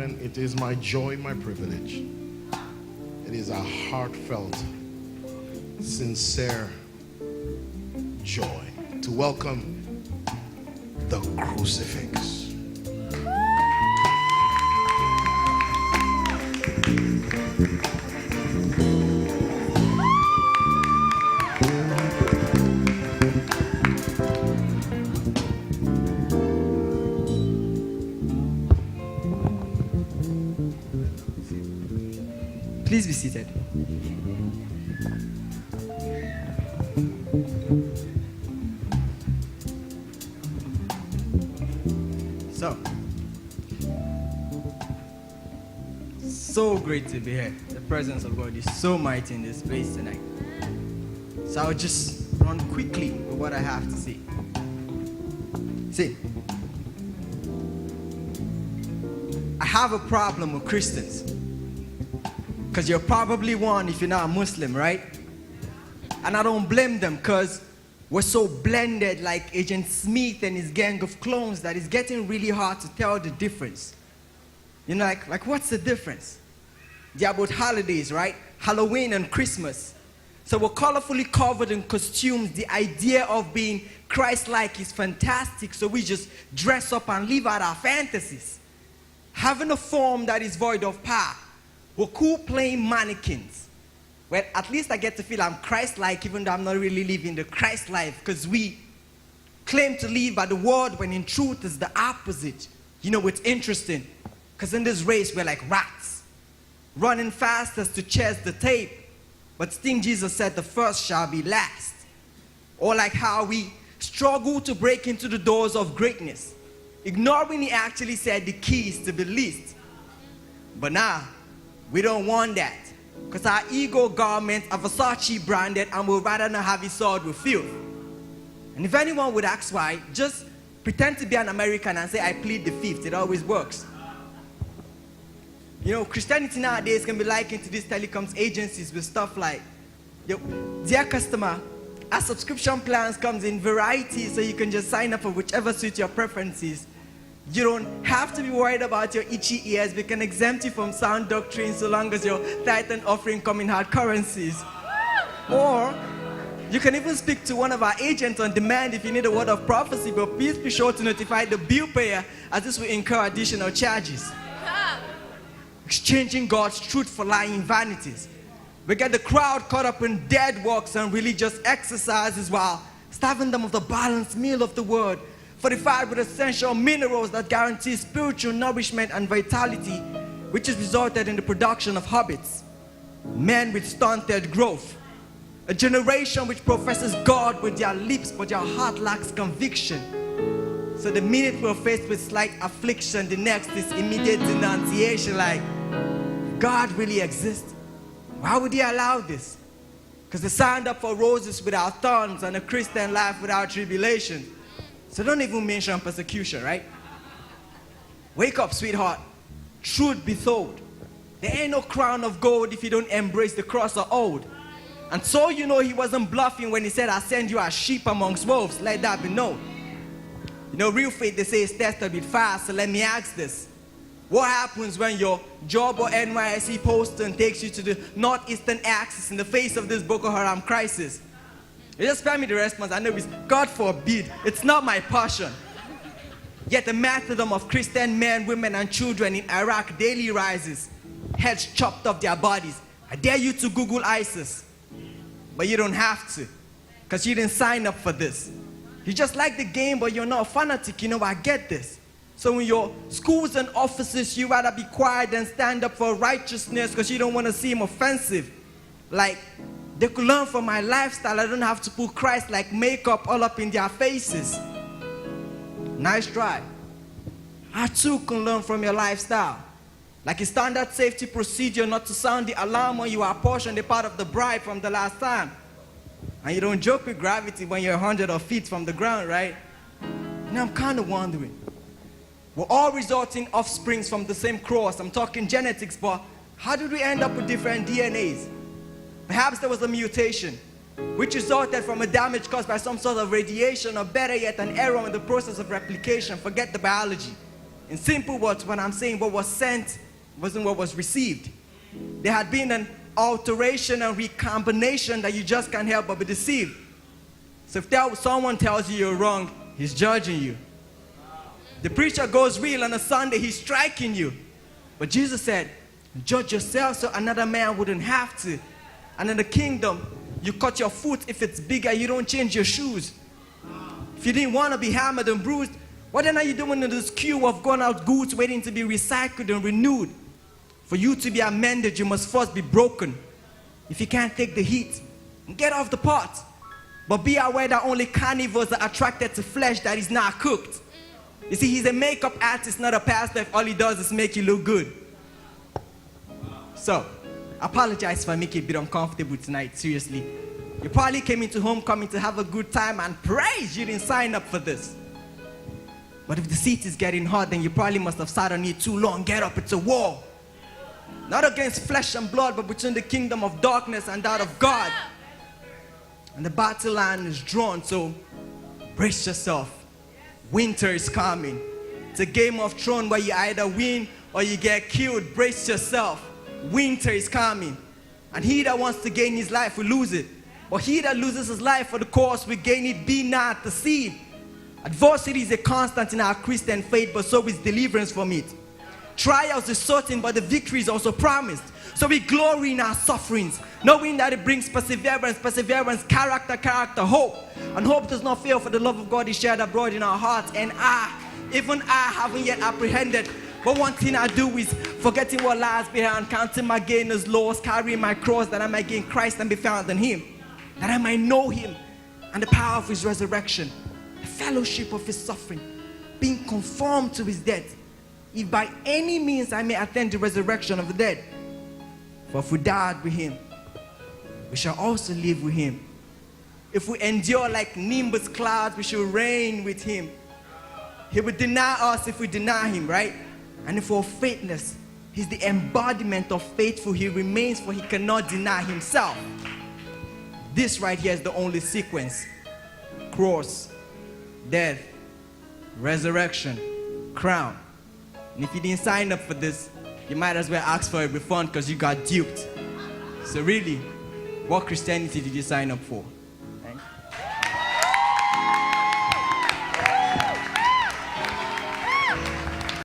brethren, it is my joy, my privilege. It is a heartfelt, sincere joy to welcome the crucifix. Please be seated. So great to be here. The presence of God is so mighty in this place tonight. So I'll just run quickly with what I have to say. See, I have a problem with Christians. Because you're probably one if you're not a Muslim, right? And I don't blame them because we're so blended like Agent Smith and his gang of clones that it's getting really hard to tell the difference. You know, like what's the difference? They're about holidays, right? Halloween and Christmas. So we're colorfully covered in costumes. The idea of being Christ-like is fantastic, so we just dress up and live out our fantasies. Having a form that is void of power. We're cool playing mannequins. Well, at least I get to feel I'm Christ-like even though I'm not really living the Christ life, because we claim to live by the word when in truth it's the opposite. You know, it's interesting, because in this race we're like rats, running fast as to chase the tape, but still Jesus said the first shall be last. Or like how we struggle to break into the doors of greatness, ignoring he actually said the keys to be least. But now, we don't want that, because our ego garments are Versace branded and we'd rather not have it soiled with filth. And if anyone would ask why, just pretend to be an American and say, I plead the fifth. It always works. You know, Christianity nowadays can be likened to these telecoms agencies with stuff like, dear customer, our subscription plans comes in variety, so you can just sign up for whichever suits your preferences. You don't have to be worried about your itchy ears. We can exempt you from sound doctrines so long as your tithe and offering come in hard currencies. Or you can even speak to one of our agents on demand if you need a word of prophecy, but please be sure to notify the bill payer, as this will incur additional charges. Exchanging God's truth for lying vanities. We get the crowd caught up in dead works and religious exercises while starving them of the balanced meal of the word, fortified with essential minerals that guarantee spiritual nourishment and vitality, which has resulted in the production of hobbits, men with stunted growth, a generation which professes God with their lips but their heart lacks conviction. So the minute we're faced with slight affliction, the next is immediate denunciation, like, God really exists? Why would he allow this? Because they signed up for roses without thorns and a Christian life without tribulation. So don't even mention persecution, right? Wake up, sweetheart. Truth be told, there ain't no crown of gold if you don't embrace the cross of old. And so you know he wasn't bluffing when he said, I send you as sheep amongst wolves. Let that be known. You know, real faith, they say, is tested with fire. So let me ask this. What happens when your job or NYSC posting takes you to the northeastern axis in the face of this Boko Haram crisis? You just spare me the response. I know it's God forbid. It's not my passion. Yet the martyrdom of Christian men, women, and children in Iraq daily rises. Heads chopped off their bodies. I dare you to Google ISIS. But you don't have to, because you didn't sign up for this. You just like the game, but you're not a fanatic. You know, I get this. So in your schools and offices, you rather be quiet than stand up for righteousness because you don't want to seem offensive. Like, they could learn from my lifestyle. I don't have to put Christ like makeup all up in their faces. Nice try. I too can learn from your lifestyle. Like a standard safety procedure not to sound the alarm when you are apportioned a part of the bride from the last time. And you don't joke with gravity when you're 100 feet from the ground, right? Now I'm kind of wondering. We're all resulting offsprings from the same cross. I'm talking genetics, but how did we end up with different DNAs? Perhaps there was a mutation, which resulted from a damage caused by some sort of radiation, or better yet, an error in the process of replication. Forget the biology. In simple words, what I'm saying, what was sent wasn't what was received. There had been an alteration and recombination that you just can't help but be deceived. So if someone tells you you're wrong, he's judging you. The preacher goes real on a Sunday, he's striking you. But Jesus said, judge yourself so another man wouldn't have to. And in the kingdom, you cut your foot if it's bigger, you don't change your shoes. If you didn't want to be hammered and bruised, what then are you doing in this queue of gone out goods waiting to be recycled and renewed? For you to be amended, you must first be broken. If you can't take the heat, get off the pot. But be aware that only carnivores are attracted to flesh that is not cooked. You see, he's a makeup artist, not a pastor, if all he does is make you look good. So, I apologize if I make you a bit uncomfortable tonight, seriously. You probably came into homecoming to have a good time and praise you didn't sign up for this. But if the seat is getting hot, then you probably must have sat on it too long. Get up, it's a war. Not against flesh and blood, but between the kingdom of darkness and that of God. And the battle line is drawn, so brace yourself. Winter is coming. It's a Game of Thrones where you either win or you get killed. Brace yourself. Winter is coming. And he that wants to gain his life will lose it. But he that loses his life for the cause will gain it. Be not deceived. Adversity is a constant in our Christian faith, but so is deliverance from it. Trials is certain, but the victory is also promised. So we glory in our sufferings, knowing that it brings perseverance, character, hope. And hope does not fail, for the love of God is shared abroad in our hearts. And even I haven't yet apprehended. But one thing I do is forgetting what lies behind, counting my gain as loss, carrying my cross, that I might gain Christ and be found in him, that I might know him and the power of his resurrection, the fellowship of his suffering, being conformed to his death, if by any means I may attain the resurrection of the dead. For if we died with him, we shall also live with him. If we endure like nimbus clouds, we shall reign with him. He will deny us if we deny him, right? And if for faithless, he's the embodiment of faithful. He remains, for he cannot deny himself. This right here is the only sequence. Cross, death, resurrection, crown. And if you didn't sign up for this, you might as well ask for a refund because you got duped. So really, what Christianity did you sign up for?